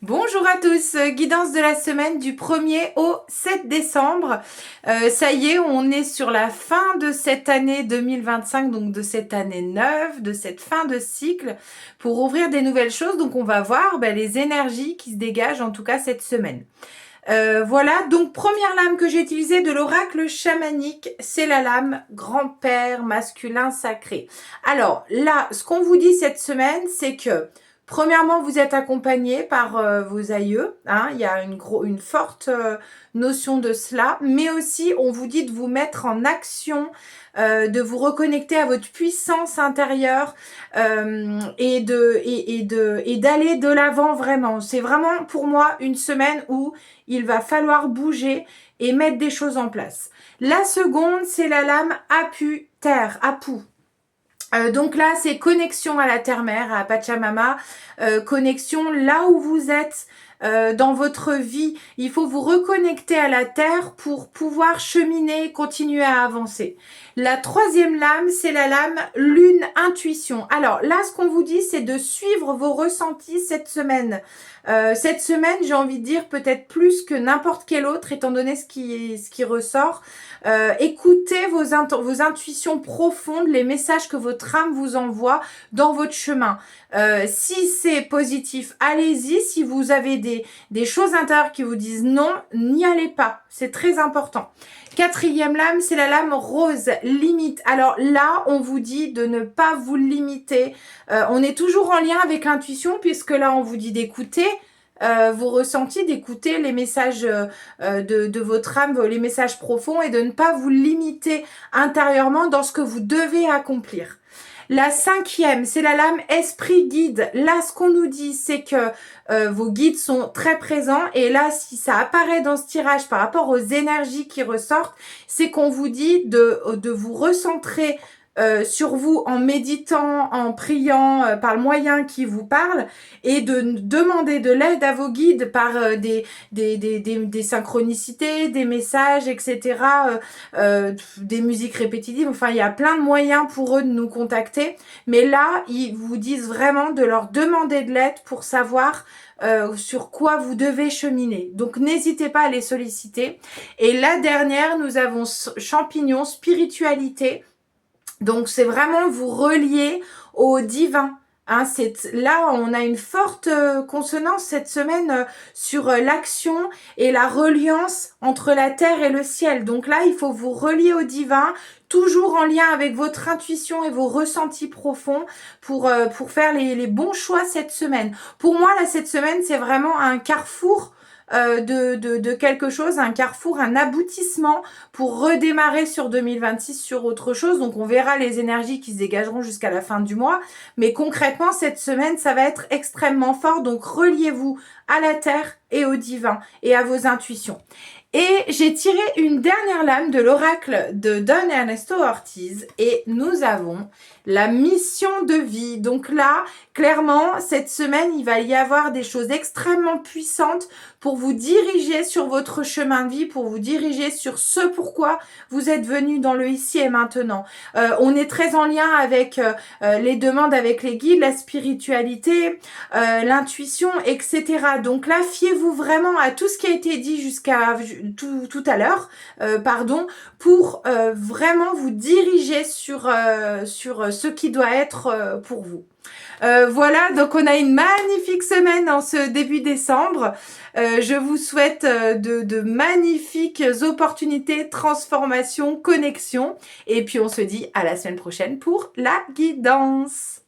Bonjour à tous, guidance de la semaine du 1er au 7 décembre. Ça y est, on est sur la fin de cette année 2025, donc de cette année neuve, de cette fin de cycle, pour ouvrir des nouvelles choses. Donc on va voir les énergies qui se dégagent en tout cas cette semaine. Voilà, donc première lame que j'ai utilisée de l'oracle chamanique, c'est la lame grand-père masculin sacré. Alors là, ce qu'on vous dit cette semaine, c'est que premièrement, vous êtes accompagné par vos aïeux, hein, il y a une forte notion de cela, mais aussi on vous dit de vous mettre en action, de vous reconnecter à votre puissance intérieure et d'aller de l'avant vraiment. C'est vraiment pour moi une semaine où il va falloir bouger et mettre des choses en place. La seconde, c'est la lame Apu, terre, Apu. Donc là, c'est connexion à la terre-mère, à Pachamama, connexion là où vous êtes dans votre vie. Il faut vous reconnecter à la terre pour pouvoir cheminer, continuer à avancer. La troisième lame, c'est la lame lune intuition. Alors là, ce qu'on vous dit, c'est de suivre vos ressentis cette semaine. Cette semaine, j'ai envie de dire peut-être plus que n'importe quelle autre, étant donné ce qui ressort. Écoutez vos intuitions profondes, les messages que votre âme vous envoie dans votre chemin. Si c'est positif, allez-y. Si vous avez des choses intérieures qui vous disent non, n'y allez pas. C'est très important. Quatrième lame, c'est la lame rose, limite. Alors là, on vous dit de ne pas vous limiter. On est toujours en lien avec l'intuition, puisque là, on vous dit d'écouter vos ressentis, d'écouter les messages de votre âme, les messages profonds, et de ne pas vous limiter intérieurement dans ce que vous devez accomplir. La cinquième, c'est la lame esprit guide. Là, ce qu'on nous dit, c'est que vos guides sont très présents. Et là, si ça apparaît dans ce tirage par rapport aux énergies qui ressortent, c'est qu'on vous dit de vous recentrer sur vous en méditant, en priant par le moyen qui vous parle, et de demander de l'aide à vos guides par des synchronicités, des messages, etc., des musiques répétitives. Enfin, il y a plein de moyens pour eux de nous contacter. Mais là, ils vous disent vraiment de leur demander de l'aide pour savoir sur quoi vous devez cheminer. Donc, n'hésitez pas à les solliciter. Et la dernière, nous avons champignons, spiritualité. Donc, c'est vraiment vous relier au divin. Hein, là, on a une forte consonance cette semaine sur l'action et la reliance entre la terre et le ciel. Donc là, il faut vous relier au divin, toujours en lien avec votre intuition et vos ressentis profonds pour faire les bons choix cette semaine. Pour moi, là, cette semaine, c'est vraiment un carrefour de quelque chose, un carrefour, un aboutissement pour redémarrer sur 2026 sur autre chose. Donc on verra les énergies qui se dégageront jusqu'à la fin du mois, mais concrètement cette semaine ça va être extrêmement fort. Donc reliez-vous à la terre et au divin et à vos intuitions. Et j'ai tiré une dernière lame de l'oracle de Don Ernesto Ortiz et nous avons la mission de vie. Donc là, clairement, cette semaine, il va y avoir des choses extrêmement puissantes pour vous diriger sur votre chemin de vie, pour vous diriger sur ce pourquoi vous êtes venu dans le ici et maintenant. On est très en lien avec les demandes avec les guides, la spiritualité, l'intuition, etc. Donc là, fiez-vous vraiment à tout ce qui a été dit jusqu'à tout à l'heure, pour vraiment vous diriger sur ce qui doit être pour vous. Voilà, donc on a une magnifique semaine en ce début décembre. Je vous souhaite de magnifiques opportunités, transformations, connexions. Et puis on se dit à la semaine prochaine pour la guidance.